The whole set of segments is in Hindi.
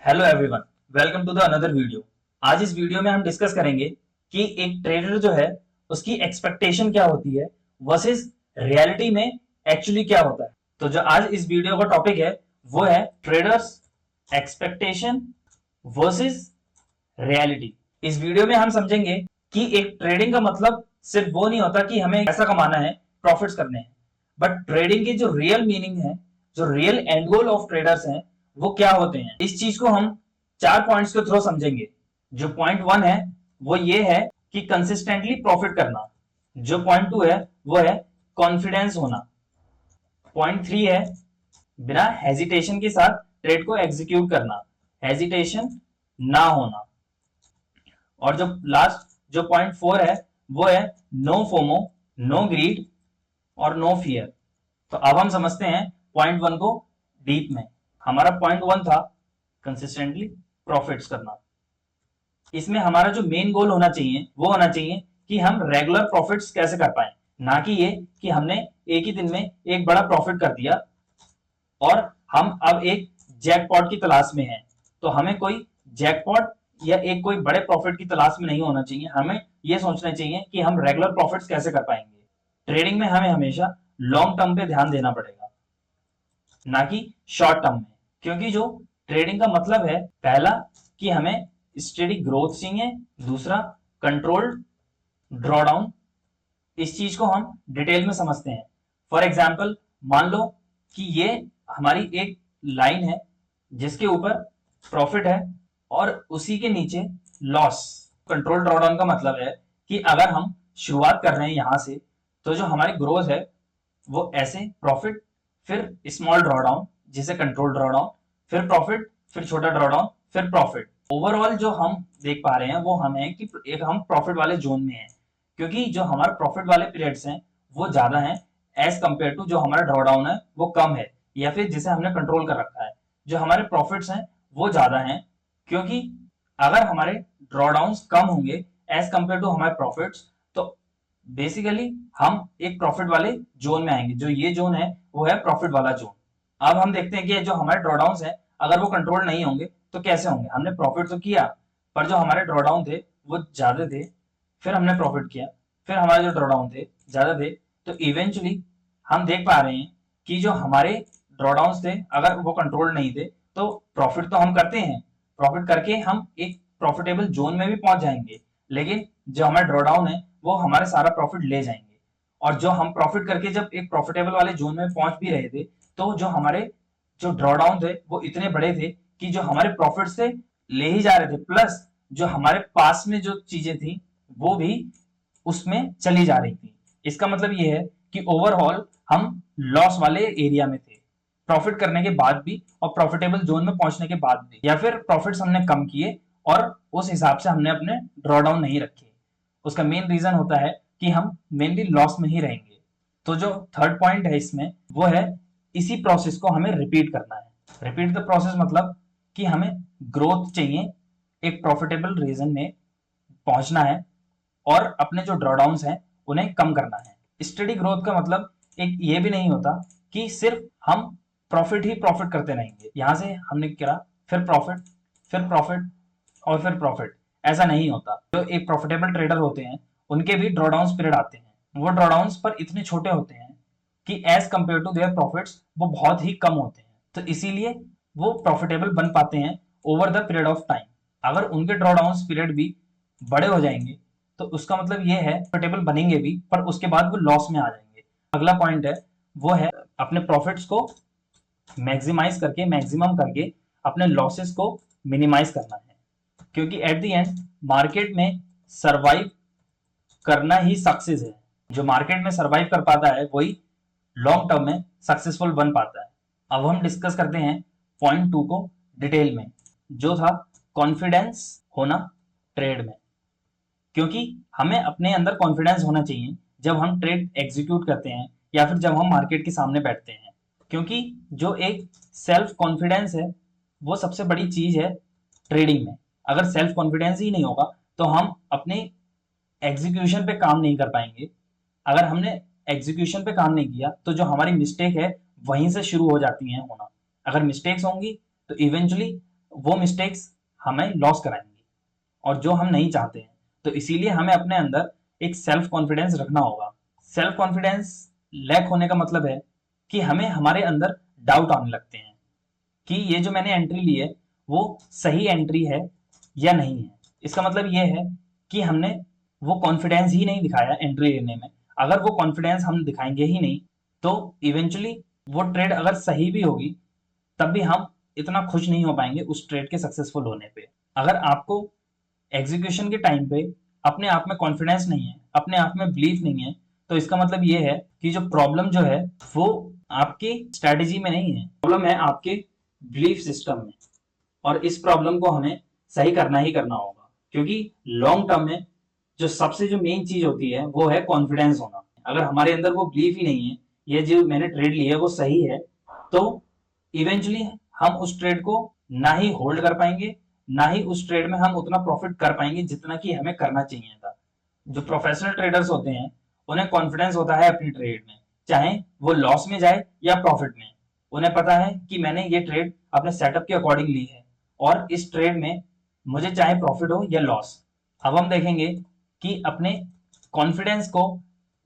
Hello everyone, welcome to the another video. आज इस वीडियो में हम डिस्कस करेंगे कि एक ट्रेडर जो है उसकी एक्सपेक्टेशन क्या होती है वर्सेस रियलिटी में एक्चुअली क्या होता है। तो जो आज इस वीडियो का टॉपिक है वो है ट्रेडर्स एक्सपेक्टेशन वर्सेस रियलिटी। इस वीडियो में हम समझेंगे कि एक ट्रेडिंग का मतलब सिर्फ वो नहीं होता कि हमें पैसा कमाना है, प्रॉफिट्स करने हैं, बट ट्रेडिंग की जो रियल मीनिंग है, जो real and goal of traders हैं, वो क्या होते हैं। इस चीज को हम 4 पॉइंट्स के थ्रू समझेंगे। जो पॉइंट 1 है वो ये है कि कंसिस्टेंटली प्रॉफिट करना। जो पॉइंट 2 है वो है कॉन्फिडेंस होना। पॉइंट 3 है बिना हेजिटेशन के साथ ट्रेड को एग्जीक्यूट करना, हेजिटेशन ना होना। और जो लास्ट जो पॉइंट 4 है वो है नो फोमो, नो ग्रीड और नो फियर। तो अब हम समझते हैं पॉइंट 1 को डीप में। हमारा पॉइंट 1 था कंसिस्टेंटली प्रॉफिट्स करना। इसमें हमारा जो मेन गोल होना चाहिए वो होना चाहिए कि हम रेगुलर प्रॉफिट्स कैसे कर पाए, ना कि ये कि हमने एक ही दिन में एक बड़ा प्रॉफिट कर दिया और हम अब एक जैकपॉट की तलाश में हैं। तो हमें कोई जैकपॉट या एक कोई बड़े प्रॉफिट की तलाश में नहीं होना चाहिए। हमें ये सोचना चाहिए कि हम रेगुलर प्रॉफिट्स कैसे कर पाएंगे। ट्रेडिंग में हमें हमेशा लॉन्ग टर्म पे ध्यान देना पड़ेगा, ना कि शॉर्ट टर्म में। क्योंकि जो ट्रेडिंग का मतलब है, पहला कि हमें स्टेडी ग्रोथ चाहिए, दूसरा कंट्रोल्ड ड्रॉडाउन। इस चीज को हम डिटेल में समझते हैं। फॉर एग्जाम्पल, मान लो कि ये हमारी एक लाइन है जिसके ऊपर प्रॉफिट है और उसी के नीचे लॉस। कंट्रोल ड्रॉडाउन का मतलब है कि अगर हम शुरुआत कर रहे हैं यहां से, तो जो हमारी ग्रोथ है वो ऐसे प्रॉफिट, फिर स्मॉल ड्रॉडाउन जिसे कंट्रोल ड्रॉडाउन, फिर प्रॉफिट, फिर छोटा ड्रॉडाउन, फिर प्रॉफिट। ओवरऑल जो हम देख पा रहे हैं वो हमें कि एक हम प्रॉफिट वाले जोन में हैं, क्योंकि जो हमारे प्रॉफिट वाले पीरियड्स हैं वो ज्यादा हैं एज कंपेयर टू जो हमारा ड्रॉडाउन है वो कम है, या फिर जिसे हमने कंट्रोल कर रखा है। जो हमारे प्रॉफिट्स हैं वो ज्यादा हैं, क्योंकि अगर हमारे ड्रॉडाउन्स कम होंगे एज कंपेयर टू हमारे प्रॉफिट्स, तो बेसिकली हम एक प्रॉफिट वाले जोन में आएंगे। जो ये जोन है वो है प्रॉफिट वाला जोन। अब हम देखते हैं कि जो हमारे ड्रॉडाउन है अगर वो कंट्रोल नहीं होंगे तो कैसे होंगे। हमने प्रॉफिट तो किया, पर जो हमारे ड्रॉडाउन थे वो ज्यादा थे, फिर हमने प्रॉफिट किया, फिर हमारे जो ड्रॉडाउन थे ज्यादा थे, तो इवेंचुअली हम देख पा रहे हैं कि जो हमारे ड्रॉडाउन थे अगर वो कंट्रोल नहीं थे तो प्रॉफिट तो हम करते हैं, प्रॉफिट करके हम एक प्रॉफिटेबल जोन में भी पहुंच जाएंगे, लेकिन जो हमारे ड्रॉडाउन है वो हमारे सारा प्रॉफिट ले जाएंगे। और जो हम प्रॉफिट करके जब एक प्रॉफिटेबल वाले जोन में पहुंच भी रहे थे, तो जो हमारे जो ड्रॉडाउन थे वो इतने बड़े थे कि जो हमारे प्रॉफिट से ले ही जा रहे थे, प्लस जो हमारे पास में जो चीजें थी वो भी उसमें चली जा रही थी। इसका मतलब ये है कि ओवरऑल हम लॉस वाले एरिया में थे, प्रॉफिट करने के बाद भी और प्रॉफिटेबल जोन में पहुंचने के बाद भी, या फिर प्रॉफिट्स हमने कम किए और उस हिसाब से हमने अपने ड्रॉडाउन नहीं रखे। उसका मेन रीजन होता है कि हम मेनली लॉस में ही रहेंगे। तो जो थर्ड पॉइंट है इसमें वो है इसी प्रोसेस को हमें रिपीट करना है। रिपीट द प्रोसेस मतलब कि हमें ग्रोथ चाहिए, एक प्रॉफिटेबल रीजन में पहुंचना है और अपने जो ड्रॉडाउन्स हैं उन्हें कम करना है। स्टडी ग्रोथ का मतलब एक ये भी नहीं होता कि सिर्फ हम प्रॉफिट ही प्रॉफिट करते रहेंगे, यहां से हमने करा फिर प्रॉफिट, फिर प्रॉफिट और फिर प्रॉफिट। ऐसा नहीं होता। जो एक प्रॉफिटेबल ट्रेडर होते हैं उनके भी ड्रॉडाउन पीरियड आते हैं। वो ड्रॉडाउन पर इतने छोटे होते हैं कि as compare to their profits वो बहुत ही कम होते हैं, तो इसीलिए वो प्रॉफिटेबल बन पाते हैं over the period of time. अगर उनके ड्रॉडाउन पीरियड भी बड़े हो जाएंगे तो उसका मतलब ये है प्रॉफिटेबल बनेंगे भी, पर उसके बाद वो लॉस में आ जाएंगे। अगला पॉइंट है वो है अपने प्रॉफिट्स को मैक्सिमाइज करके, मैक्सिमम करके अपने लॉसेस को मिनिमाइज करना है। क्योंकि एट द एंड मार्केट में सरवाइव करना ही सक्सेस है। जो मार्केट में सरवाइव कर पाता है वही लॉन्ग टर्म में सक्सेसफुल बन पाता है। अब हम डिस्कस करते हैं पॉइंट 2 को डिटेल में, जो था कॉन्फिडेंस होना ट्रेड में। क्योंकि हमें अपने अंदर कॉन्फिडेंस होना चाहिए जब हम ट्रेड एग्जीक्यूट करते हैं या फिर जब हम मार्केट के सामने बैठते हैं। क्योंकि जो एक सेल्फ कॉन्फिडेंस है वो सबसे बड़ी चीज है ट्रेडिंग में। अगर सेल्फ कॉन्फिडेंस ही नहीं होगा तो हम अपने एग्जीक्यूशन पे काम नहीं कर पाएंगे। अगर हमने एग्जीक्यूशन पे काम नहीं किया तो जो हमारी मिस्टेक है वहीं से शुरू हो जाती है होना। अगर मिस्टेक्स होंगी तो इवेंचुअली वो मिस्टेक्स हमें लॉस कराएंगी और जो हम नहीं चाहते हैं। तो इसीलिए हमें अपने अंदर एक सेल्फ कॉन्फिडेंस रखना होगा। सेल्फ कॉन्फिडेंस लैक होने का मतलब है कि हमें हमारे अंदर डाउट आने लगते हैं कि ये जो मैंने एंट्री ली है वो सही एंट्री है या नहीं है। इसका मतलब ये है कि हमने वो कॉन्फिडेंस ही नहीं दिखाया एंट्री लेने में। अगर वो कॉन्फिडेंस हम दिखाएंगे ही नहीं तो इवेंचुअली वो ट्रेड अगर सही भी होगी तब भी हम इतना खुश नहीं हो पाएंगे उस ट्रेड के सक्सेसफुल होने पे। अगर आपको एग्जीक्यूशन के टाइम पे अपने आप में कॉन्फिडेंस नहीं है, अपने आप में बिलीफ नहीं है, तो इसका मतलब ये है कि जो प्रॉब्लम जो है वो आपकी स्ट्रेटेजी में नहीं है, प्रॉब्लम है आपके बिलीफ सिस्टम में। और इस प्रॉब्लम को हमें सही करना ही करना होगा, क्योंकि लॉन्ग टर्म में जो मेन चीज होती है वो है कॉन्फिडेंस होना। अगर हमारे अंदर वो बिलीफ ही नहीं है ये जो मैंने ट्रेड ली है वो सही है, तो इवेंचुअली हम उस ट्रेड को ना ही होल्ड कर पाएंगे, ना ही उस ट्रेड में हम उतना प्रॉफिट कर पाएंगे जितना कि हमें करना चाहिए था। जो प्रोफेशनल ट्रेडर्स होते हैं उन्हें कॉन्फिडेंस होता है अपनी ट्रेड में, चाहे वो लॉस में जाए या प्रॉफिट में। उन्हें पता है कि मैंने ये ट्रेड अपने सेटअप के अकॉर्डिंग ली है और इस ट्रेड में मुझे चाहे प्रॉफिट हो या लॉस। अब हम देखेंगे कि अपने कॉन्फिडेंस को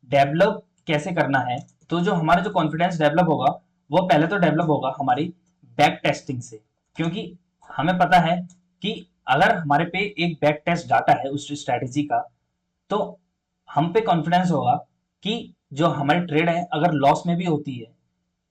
डेवलप कैसे करना है। तो जो हमारा जो कॉन्फिडेंस डेवलप होगा वो पहले तो डेवलप होगा हमारी बैक टेस्टिंग से, क्योंकि हमें पता है कि अगर हमारे पे एक बैक टेस्ट डाटा है उस स्ट्रेटेजी का तो हम पे कॉन्फिडेंस होगा कि जो हमारी ट्रेड है अगर लॉस में भी होती है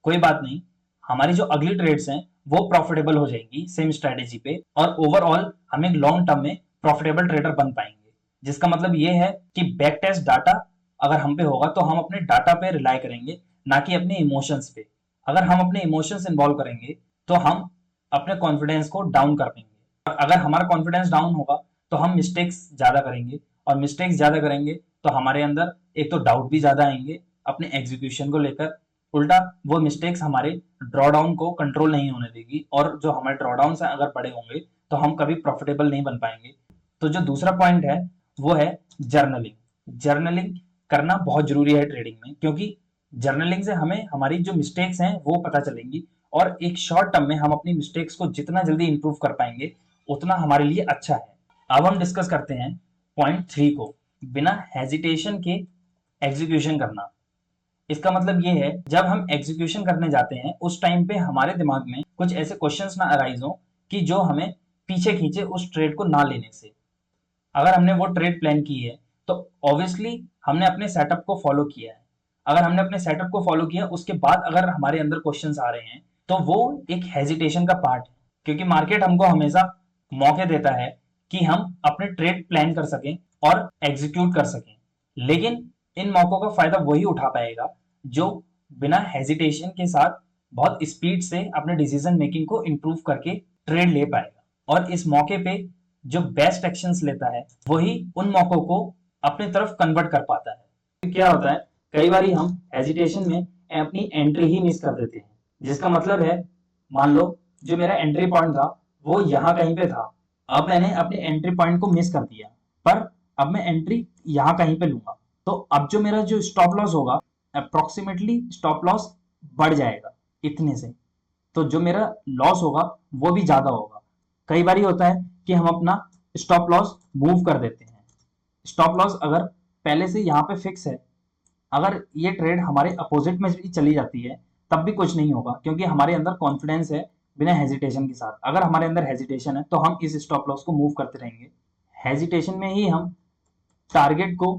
कोई बात नहीं, हमारी जो अगली ट्रेड्स हैं वो प्रॉफिटेबल हो जाएंगी सेम स्ट्रेटेजी पे, और ओवरऑल हम एक लॉन्ग टर्म में प्रॉफिटेबल ट्रेडर बन पाएंगे। जिसका मतलब ये है कि बैक टेस्ट डाटा अगर हम पे होगा तो हम अपने डाटा पे रिलाई करेंगे, ना कि अपने इमोशंस पे। अगर हम अपने इमोशंस इन्वॉल्व करेंगे तो हम अपने कॉन्फिडेंस को डाउन कर देंगे, और अगर हमारा कॉन्फिडेंस डाउन होगा तो हम मिस्टेक्स ज्यादा करेंगे, और मिस्टेक्स ज्यादा करेंगे तो हमारे अंदर एक तो डाउट भी ज्यादा आएंगे अपने एग्जीक्यूशन को लेकर। उल्टा वो मिस्टेक्स हमारे ड्रॉडाउन को कंट्रोल नहीं होने देगी, और जो हमारे ड्रॉडाउन से अगर बड़े होंगे तो हम कभी प्रॉफिटेबल नहीं बन पाएंगे। तो जो दूसरा पॉइंट है वो है जर्नलिंग। जर्नलिंग करना बहुत जरूरी है ट्रेडिंग में, क्योंकि जर्नलिंग से हमें हमारी जो मिस्टेक्स हैं वो पता चलेंगी, और एक शॉर्ट टर्म में हम अपनी मिस्टेक्स को जितना जल्दी इंप्रूव कर पाएंगे उतना हमारे लिए अच्छा है। अब हम डिस्कस करते हैं पॉइंट 3 को, बिना हेजिटेशन के एग्जीक्यूशन करना। इसका मतलब ये है जब हम एग्जीक्यूशन करने जाते हैं उस टाइम पे हमारे दिमाग में कुछ ऐसे क्वेश्चंस ना अराइज हो कि जो हमें पीछे खींचे उस ट्रेड को ना लेने से। अगर हमने वो ट्रेड प्लान की है तो ऑब्वियसली हमने अपने सेटअप को फॉलो किया है। अगर हमने अपने सेटअप को फॉलो किया उसके बाद अगर हमारे अंदर क्वेश्चंस आ रहे हैं तो वो एक हेजिटेशन का पार्ट है, क्योंकि मार्केट हमको हमेशा मौके देता है कि हम अपने ट्रेड प्लान कर सकें और एग्जीक्यूट कर सकें। लेकिन इन मौकों का फायदा वही उठा पाएगा जो बिना हेजिटेशन के साथ बहुत स्पीड से अपने डिसीजन मेकिंग को इंप्रूव करके ट्रेड ले पाएगा। और इस मौके पे जो बेस्ट एक्शंस लेता है वही उन मौकों को अपनी तरफ कन्वर्ट कर पाता है। क्या होता है कई बार हम हेजिटेशन में अपनी एंट्री ही मिस कर देते हैं, जिसका मतलब है मान लो जो मेरा एंट्री पॉइंट था वो यहाँ कहीं पे था, अब मैंने अपने एंट्री पॉइंट को मिस कर दिया, पर अब मैं एंट्री यहाँ कहीं पे लूंगा, तो अब जो मेरा जो स्टॉप लॉस होगा अप्रोक्सीमेटली स्टॉप लॉस बढ़ जाएगा इतने से, तो जो मेरा लॉस होगा वो भी ज्यादा होगा। कई बार होता है कि हम अपना स्टॉप लॉस मूव कर देते हैं। स्टॉप लॉस अगर पहले से यहाँ पे फिक्स है, अगर ये ट्रेड हमारे अपोजिट में भी चली जाती है तब भी कुछ नहीं होगा, क्योंकि हमारे अंदर कॉन्फिडेंस है बिना हेजिटेशन के साथ। अगर हमारे अंदर हेजिटेशन है तो हम इस स्टॉप लॉस को मूव करते रहेंगे। हेजिटेशन में ही हम टारगेट को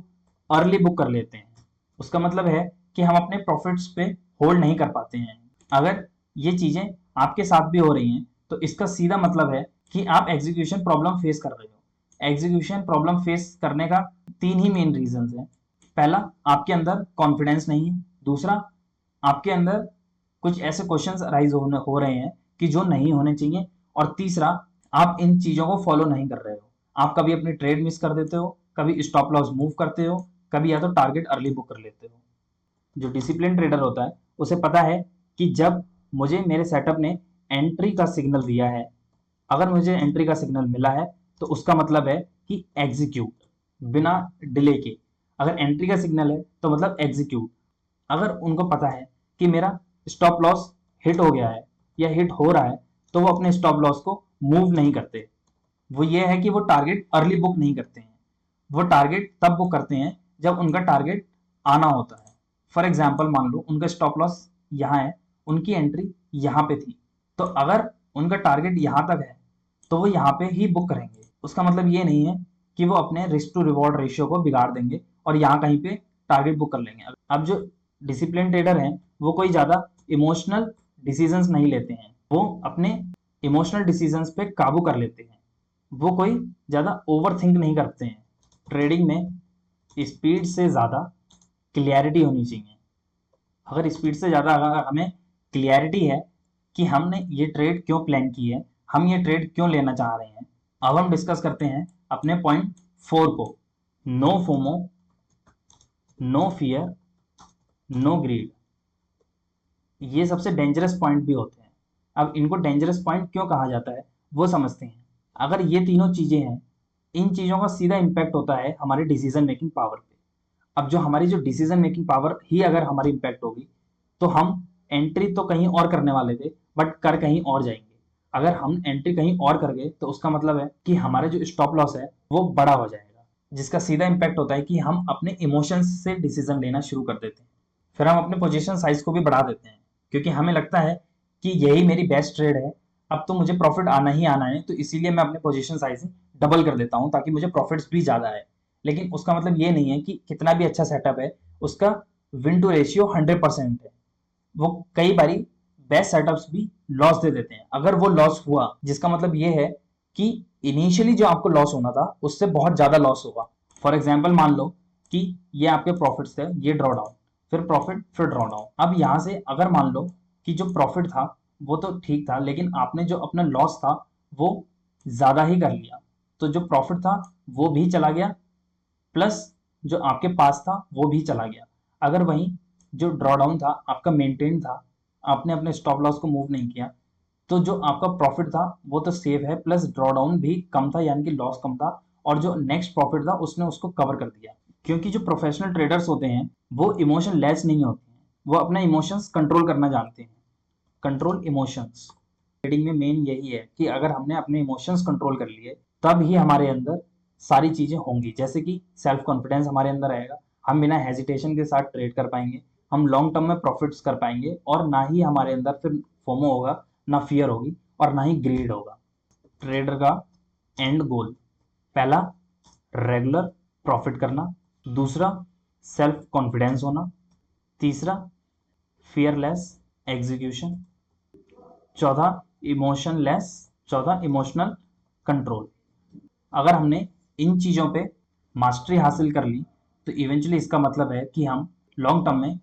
अर्ली बुक कर लेते हैं, उसका मतलब है कि हम अपने प्रॉफिट्स पे होल्ड नहीं कर पाते हैं। अगर ये चीजें आपके साथ भी हो रही हैं तो इसका सीधा मतलब है कि आप एग्जीक्यूशन प्रॉब्लम फेस कर रहे हो। एग्जीक्यूशन प्रॉब्लम फेस करने का 3 ही मेन रीजन है। पहला, आपके अंदर कॉन्फिडेंस नहीं है। दूसरा, आपके अंदर कुछ ऐसे क्वेश्चंस अराइज हो रहे हैं कि जो नहीं होने चाहिए। और तीसरा, आप इन चीजों को फॉलो नहीं कर रहे हो। आप कभी अपनी ट्रेड मिस कर देते हो, कभी स्टॉप लॉस मूव करते हो, कभी या तो टारगेट अर्ली बुक कर लेते हो। जो डिसिप्लिन ट्रेडर होता है उसे पता है कि जब मुझे मेरे सेटअप ने एंट्री का सिग्नल दिया है, अगर मुझे एंट्री का सिग्नल मिला है तो उसका मतलब है कि एग्जीक्यूट बिना डिले के। अगर एंट्री का सिग्नल है तो मतलब एग्जीक्यूट। अगर उनको पता है कि मेरा स्टॉप लॉस हिट हो गया है या हिट हो रहा है तो वो अपने स्टॉप लॉस को मूव नहीं करते, वो ये है कि वो टारगेट अर्ली बुक नहीं करते हैं। वो टारगेट तब बुक करते हैं जब उनका टारगेट आना होता है। फॉर एग्जाम्पल मान लो उनका स्टॉप लॉस यहाँ है, उनकी एंट्री यहाँ पे थी, तो अगर उनका टारगेट यहाँ तक है तो वो यहाँ पे ही बुक करेंगे। उसका मतलब ये नहीं है कि वो अपने रिस्क टू रिवॉर्ड रेशियो को बिगाड़ देंगे और यहाँ कहीं पे टारगेट बुक कर लेंगे। अब जो डिसिप्लिन ट्रेडर हैं वो कोई ज़्यादा इमोशनल डिसीजंस नहीं लेते हैं, वो अपने इमोशनल डिसीजंस पे काबू कर लेते हैं, वो कोई ज़्यादा ओवर थिंक नहीं करते हैं। ट्रेडिंग में स्पीड से ज़्यादा क्लियरिटी होनी चाहिए। अगर स्पीड से ज़्यादा अगर हमें क्लियरिटी है कि हमने ये ट्रेड क्यों प्लान की है, हम ये ट्रेड क्यों लेना चाह रहे हैं। अब हम डिस्कस करते हैं अपने पॉइंट 4 को, no FOMO, no fear, no greed. ये सबसे डेंजरस पॉइंट भी होते हैं। अब इनको डेंजरस पॉइंट क्यों कहा जाता है वो समझते हैं। अगर ये तीनों चीज़ें हैं, इन चीज़ों का सीधा इम्पैक्ट होता है हमारी डिसीजन मेकिंग पावर पे। अब जो हमारी जो डिसीजन मेकिंग पावर ही अगर हमारी इम्पैक्ट होगी तो हम एंट्री तो कहीं और करने वाले थे बट कर कहीं और जाएंगे। अगर हम एंट्री कहीं और कर गए तो उसका मतलब है कि हमारा जो स्टॉप लॉस है वो बड़ा हो जाएगा, जिसका सीधा इम्पैक्ट होता है कि हम अपने इमोशंस से डिसीजन लेना शुरू कर देते हैं। फिर हम अपने पोजीशन साइज को भी बढ़ा देते हैं क्योंकि हमें लगता है कि यही मेरी बेस्ट ट्रेड है, अब तो मुझे प्रॉफिट आना ही आना है, तो इसीलिए मैं अपने पोजीशन साइज डबल कर देता हूँ ताकि मुझे प्रॉफिट्स भी ज़्यादा आए। लेकिन उसका मतलब ये नहीं है कि कितना भी अच्छा सेटअप है उसका विन टू रेशियो 100% है। वो कई बारी बेस्ट सेटअप्स भी लॉस दे देते हैं। अगर वो लॉस हुआ जिसका मतलब ये है कि इनिशियली जो आपको लॉस होना था उससे बहुत ज़्यादा लॉस होगा। फॉर एग्जाम्पल मान लो कि ये आपके प्रॉफिट्स थे, ये ड्रॉ डाउन, फिर प्रॉफिट, फिर ड्रॉ डाउन। अब यहाँ से अगर मान लो कि जो प्रॉफिट था वो तो ठीक था लेकिन आपने जो अपना लॉस था वो ज़्यादा ही कर लिया, तो जो प्रॉफिट था वो भी चला गया प्लस जो आपके पास था वो भी चला गया। अगर वहीं जो ड्रॉ डाउन था आपका मेंटेन था, आपने अपने स्टॉप लॉस को मूव नहीं किया, तो जो आपका प्रॉफिट था वो तो सेव है प्लस ड्रॉ डाउन भी कम था यानी कि लॉस कम था, और जो नेक्स्ट प्रॉफिट था उसने उसको कवर कर दिया। क्योंकि जो प्रोफेशनल ट्रेडर्स होते हैं वो इमोशन लेस नहीं होते हैं, वो अपना इमोशंस कंट्रोल करना जानते हैं। कंट्रोल इमोशंस ट्रेडिंग में मेन यही है कि अगर हमने अपने इमोशंस कंट्रोल कर लिए तब ही हमारे अंदर सारी चीज़ें होंगी, जैसे कि सेल्फ कॉन्फिडेंस हमारे अंदर आएगा, हम बिना हेजिटेशन के साथ ट्रेड कर पाएंगे, हम लॉन्ग टर्म में प्रॉफिट्स कर पाएंगे, और ना ही हमारे अंदर फिर फोमो होगा, ना फियर होगी और ना ही ग्रीड होगा। ट्रेडर का एंड गोल, पहला रेगुलर प्रॉफिट करना, दूसरा सेल्फ कॉन्फिडेंस होना, तीसरा फियरलेस एग्जीक्यूशन, चौथा इमोशनल कंट्रोल। अगर हमने इन चीज़ों पे मास्टरी हासिल कर ली तो इवेंचुअली इसका मतलब है कि हम लॉन्ग टर्म में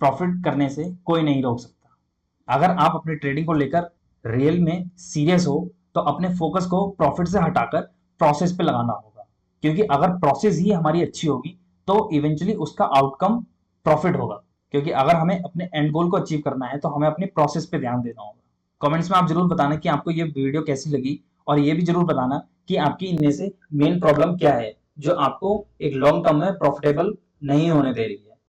प्रॉफिट करने से कोई नहीं रोक सकता। अगर आप अपनी ट्रेडिंग को लेकर रियल में सीरियस हो तो अपने फोकस को प्रॉफिट से हटाकर प्रोसेस पे लगाना होगा, क्योंकि अगर प्रोसेस ही हमारी अच्छी होगी तो इवेंचुअली उसका आउटकम प्रॉफिट होगा। क्योंकि अगर हमें अपने एंड गोल को अचीव करना है तो हमें अपनी प्रोसेस पे ध्यान देना होगा। कमेंट्स में आप जरूर बताना कि आपको ये वीडियो कैसी लगी, और ये भी जरूर बताना कि आपकी इनमें से मेन प्रॉब्लम क्या है जो आपको एक लॉन्ग टर्म में प्रॉफिटेबल नहीं होने दे रही है।